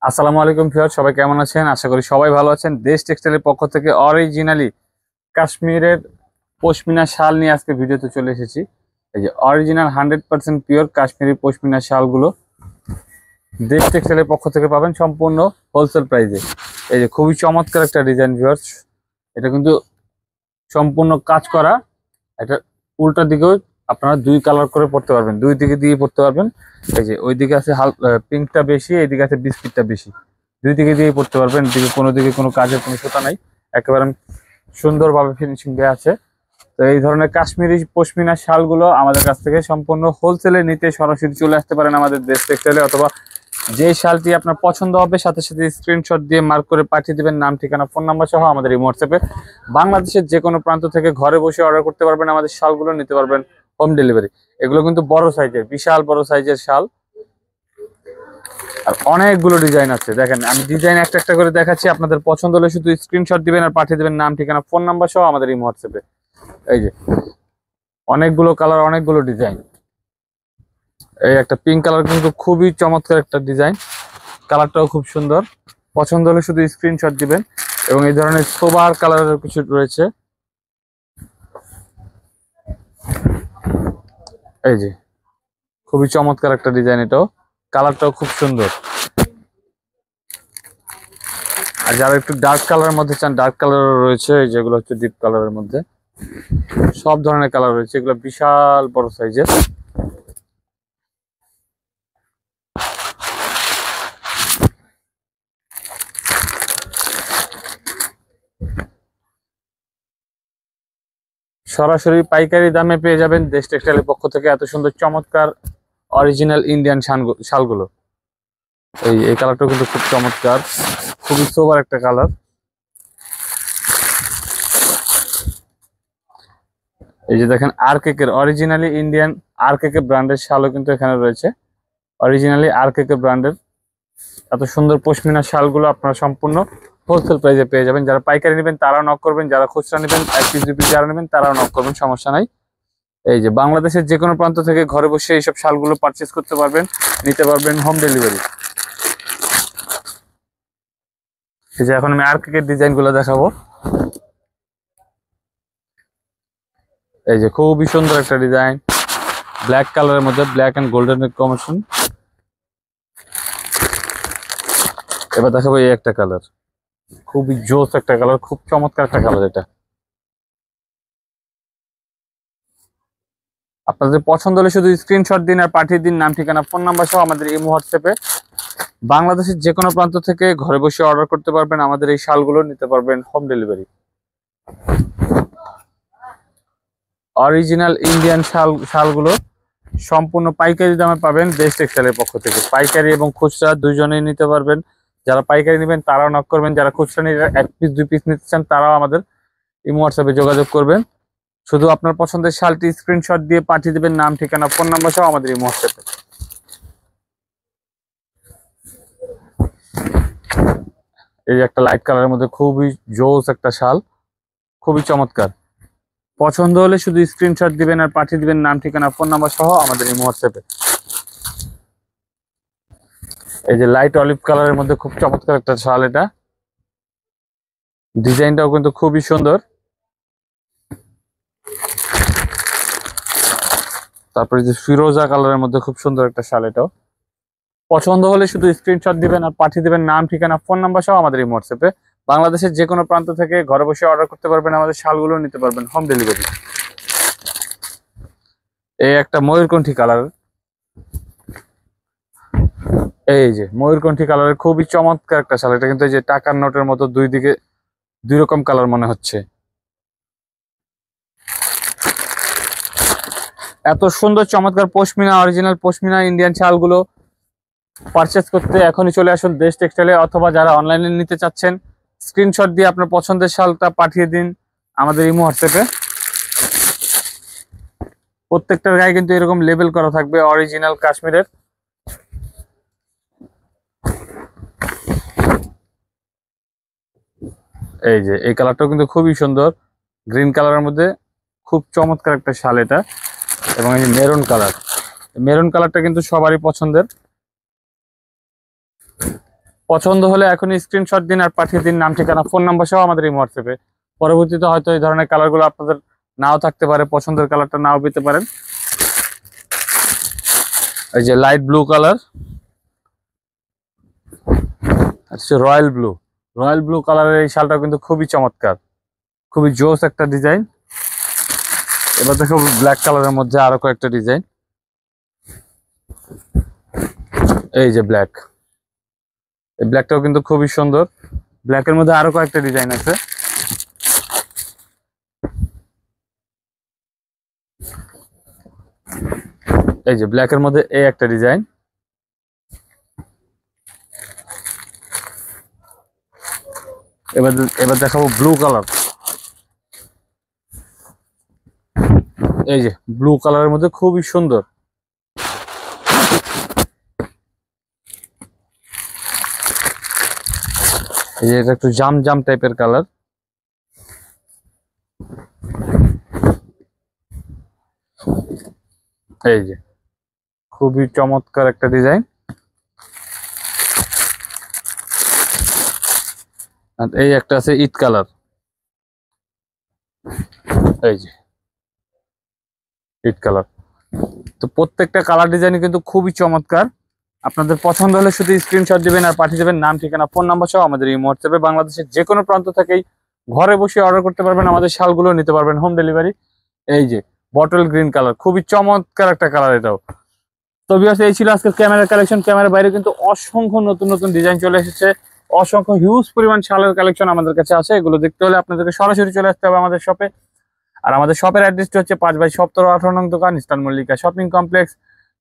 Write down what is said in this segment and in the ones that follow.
আসসালামু আলাইকুম ভিউয়ার, সবাই কেমন আছেন? আশা করি সবাই ভালো আছেন। দেশ টেক্সটাইলের পক্ষ থেকে অরিজিনালি কাশ্মীরের পশমিনা শাল নিয়ে আজকে ভিডিওতে চলে এসেছি। এই যে অরিজিনাল 100% পিওর কাশ্মীরি পশমিনা শালগুলো দেশ টেক্সটাইলের পক্ষ থেকে পাবেন সম্পূর্ণ হোলসেল প্রাইসে। এই যে খুবই চমৎকার একটা ডিজাইন ভিউয়ার্স, এটা কিন্তু সম্পূর্ণ কাজ করা। এটা উল্টা দিকেও আপনারা দুই কালার করে পড়তে পারবেন, দুই দিকে দিয়ে পড়তে পারবেন। এই যে ওই দিকে আছে পিঙ্কটা বেশি, এইদিকে আছে বিস্কিটটা বেশি, দুই দিকে দিয়ে পড়তে পারবেন। দিকে কোনো কাজের কোনো সুতা নাই, একেবারে সুন্দরভাবে ফিনিশিং দেওয়া আছে। তো এই ধরনের কাশ্মীরি পশমিনা শালগুলো আমাদের কাছ থেকে সম্পূর্ণ হোলসেলে নিতে সরাসরি চলে আসতে পারেন আমাদের দেশ টেক্সটাইলে, অথবা যে শালটি আপনার পছন্দ হবে সাথে সাথে স্ক্রিনশট দিয়ে মার্ক করে পাঠিয়ে দিবেন, নাম ঠিকানা ফোন নাম্বার সহ আমাদের এই হোয়াটসঅ্যাপে। বাংলাদেশের যে কোনো প্রান্ত থেকে ঘরে বসে অর্ডার করতে পারবেন, আমাদের শালগুলো নিতে পারবেন হোম ডেলিভারি। এগুলো কিন্তু বড় সাইজের, বিশাল বড় সাইজের শাল, আর অনেকগুলো ডিজাইন আছে। দেখেন আমি ডিজাইন একটা একটা করে দেখাচ্ছি, আপনাদের পছন্দ হলে শুধু স্ক্রিনশট দিবেন আর পাঠিয়ে দিবেন নাম ঠিকানা ফোন নাম্বার সহ আমাদের এই হোয়াটসঅ্যাপে। এই যে অনেকগুলো কালার, অনেকগুলো ডিজাইন। এই একটা পিঙ্ক কালার কিন্তু খুবই চমৎকার একটা ডিজাইন, কালারটাও খুব সুন্দর। পছন্দ হলে শুধু স্ক্রিনশট দিবেন। এবং এই ধরনের সোবার কালারের কিছু রয়েছে। এই যে খুবই চমৎকার একটা ডিজাইন, এটাও কালারটাও খুব সুন্দর। আর যারা একটু ডার্ক কালারের মধ্যে চান, ডার্ক কালারও রয়েছে। যেগুলো হচ্ছে ডিপ কালারের মধ্যে সব ধরনের কালার রয়েছে, এগুলো বিশাল বড় সাইজের। সরাসরি পাইকারি দামে পেয়ে যাবেন দেশ টেক্সটাইলের পক্ষ থেকে এত সুন্দর চমৎকার অরিজিনাল ইন্ডিয়ান শালগুলো। এই কালারটাও কিন্তু খুব চমৎকার, খুবই সোবার একটা কালার। এই যে দেখেন আরকেকের অরিজিনালি ইন্ডিয়ান আরকেকে ব্র্যান্ডের শালও কিন্তু এখানে রয়েছে। অরিজিনালি আরকেকে ব্র্যান্ডের এত সুন্দর পশমিনা শালগুলো আপনারা সম্পূর্ণ হোলসেল প্রাইসে পেয়ে যাবেন। যারা পাইকারি নেবেন তারাও নক করবেন, যারা খুচরা নেবেন 1 পিস 2 পিস যারা নেবেন তারাও নক করবেন, সমস্যা নাই। এই যে বাংলাদেশের যে কোনো প্রান্ত থেকে ঘরে বসে এইসব শালগুলো পারচেস করতে পারবেন, নিতে পারবেন হোম ডেলিভারি। এই যে এখন আমি আরকেকের ডিজাইনগুলো দেখাবো। এই যে খুবই সুন্দর একটা ডিজাইন, ব্ল্যাক কালারের মধ্যে ব্ল্যাক এন্ড গোল্ডেনের কম্বিনেশন। এবার দেখাবো এই একটা কালার, খুবই জোস একটা কালার, খুব চমৎকার একটা কালার। এটা আপনাদের পছন্দ হলে শুধু স্ক্রিনশট দিন আর পাঠিয়ে দিন নাম ঠিকানা ফোন নাম্বার সহ আমাদের এই হোয়াটসঅ্যাপে। বাংলাদেশের যে কোনো প্রান্ত থেকে ঘরে বসে অর্ডার করতে পারবেন, আমাদের এই শালগুলো নিতে পারবেন হোম ডেলিভারি। অরিজিনাল ইন্ডিয়ান শালগুলো সম্পূর্ণ পাইকারি দামে পাবেন দেশ টেক্সটাইলের পক্ষ থেকে। পাইকারি এবং খুচরা দুইজনেই নিতে পারবেন। যারা পাইকারি নেবেন তারাও নক করবেন, যারা খুচরা নিয়ে 1 পিস 2 পিস নিতে চান তারাও আমাদের এই হোয়াটসঅ্যাপে যোগাযোগ করবেন। শুধু আপনার পছন্দের শালটি স্ক্রিনশট দিয়ে পাঠিয়ে দেবেন নাম ঠিকানা ফোন নাম্বার সহ আমাদের এই হোয়াটসঅ্যাপে। এই যে একটা লাইট কালারের মধ্যে খুবই জোস একটা শাল, খুবই চমৎকার। পছন্দ হলে শুধু স্ক্রিনশট দিবেন আর পাঠিয়ে দিবেন নাম ঠিকানা ফোন নাম্বার সহ আমাদের এই হোয়াটসঅ্যাপে। এই যে লাইট অলিভ কালারের মধ্যে খুব চমৎকার একটা শাল, এটা ডিজাইনটাও কিন্তু খুবই সুন্দর। তারপরে যে ফিরোজা কালারের মধ্যে খুব সুন্দর একটা শাল, এটাও পছন্দ হলে শুধু স্ক্রিনশট দিবেন আর পাঠিয়ে দিবেন নাম ঠিকানা ফোন নাম্বার সহ আমাদের এই হোয়াটসঅ্যাপে। বাংলাদেশের যে কোনো প্রান্ত থেকে ঘরে বসে অর্ডার করতে পারবেন, আমাদের শালগুলো নিতে পারবেন হোম ডেলিভারি। এই একটা ময়ূরকণ্ঠী কালার, এই যে ময়ূরকণ্ঠী কালারের খুবই চমৎকার একটা শাল। এটা কিন্তু এই যে টাকার নোটের মতো দুই দিকে দুই রকম কালার মনে হচ্ছে। এত সুন্দর চমৎকার পশমিনা অরিজিনাল পশমিনা ইন্ডিয়ান শালগুলো পারচেস করতে এখনই চলে আসুন দেশ টেক্সটাইলে, অথবা যারা অনলাইনে নিতে চাচ্ছেন স্ক্রিনশট দিয়ে আপনার পছন্দের শালটা পাঠিয়ে দিন আমাদের এই হোয়াটসঅ্যাপে। প্রত্যেকটার গায়ে কিন্তু এরকম লেবেল করা থাকবে অরিজিনাল কাশ্মীরের। এই যে এই কালারটাও কিন্তু খুবই সুন্দর, গ্রিন কালারের মধ্যে খুব চমৎকার একটা শাল এটা। এবং এই যে মেরুন কালার, মেরুন কালারটা কিন্তু সবারই পছন্দের। পছন্দ হলে এখনই স্ক্রিনশট দিন আর পাঠিয়ে দিন নাম ঠিকানা ফোন নাম্বার সহ আমাদের এই হোয়াটসঅ্যাপে। পরবর্তীতে হয়তো এই ধরনের কালারগুলো আপনাদের নাও থাকতে পারে, পছন্দের কালারটা নাও পেতে পারেন। এই যে লাইট ব্লু কালার, আচ্ছা রয়্যাল ব্লু, রয়্যাল ব্লু কালারের এই শালটা কিন্তু খুবই চমৎকার, খুবই জোস একটা ডিজাইন। এবার দেখো ব্ল্যাক কালারের মধ্যে আরো কয়েকটা ডিজাইন। এই যে ব্ল্যাক, এই ব্ল্যাকটাও কিন্তু খুবই সুন্দর। ব্ল্যাকের মধ্যে আরো কয়েকটা ডিজাইন আছে। এই যে ব্ল্যাকের মধ্যে এই একটা ডিজাইন। এবার এবার দেখাবো ব্লু কালার। এই যে ব্লু কালারের মধ্যে খুবই সুন্দর। এই যে এটা একটু জাম জাম টাইপের কালার। এই যে খুবই চমৎকার একটা ডিজাইন। আর এই একটা আছে ইট কালার। এই যে ইট কালার। তো প্রত্যেকটা কালার ডিজাইন কিন্তু খুবই চমৎকার। আপনাদের পছন্দ হলে শুধু স্ক্রিনশট দিবেন আর পাঠিয়ে দেবেন নাম ঠিকানা ফোন নাম্বার সহ আমাদের এই হোয়াটসঅ্যাপে। বাংলাদেশের যে কোনো প্রান্ত থেকেই ঘরে বসে অর্ডার করতে পারবেন, আমাদের শালগুলো নিতে পারবেন হোম ডেলিভারি। এই যে বটল গ্রিন কালার, খুবই চমৎকার একটা কালার এটাও। তো ভিউয়ার্স, এই ছিল আজকের ক্যামেরার কালেকশন। ক্যামেরার বাইরে কিন্তু অসংখ্য নতুন নতুন ডিজাইন চলে এসেছে, অসংখ্য হিউজ পরিমাণ শালের কালেকশন আমাদের কাছে আছে। এগুলো দেখতে হলে আপনাদেরকে সরাসরি চলে আসতে হবে আমাদের শপে। আর আমাদের শপের অ্যাড্রেসটি হচ্ছে 5/17 18 নং দোকান, ইস্টার্ন মল্লিকা শপিং কমপ্লেক্স,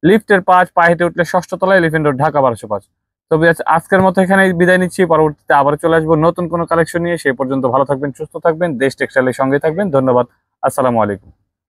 লিফটের 5, পায়ে হেঁটে উঠলে 6ষ্ঠ তলায়, এলিফ্যান্ট রোড, ঢাকা 1205। তো আজকের মতো এখানে বিদায় নিচ্ছি। পরবর্তীতে আবার চলে আসবো নতুন কোনো কালেকশন নিয়ে। সেই পর্যন্ত ভালো থাকবেন, সুস্থ থাকবেন, দেশ টেক্সটাইলের সঙ্গে থাকবেন। ধন্যবাদ। আসসালামু আলাইকুম।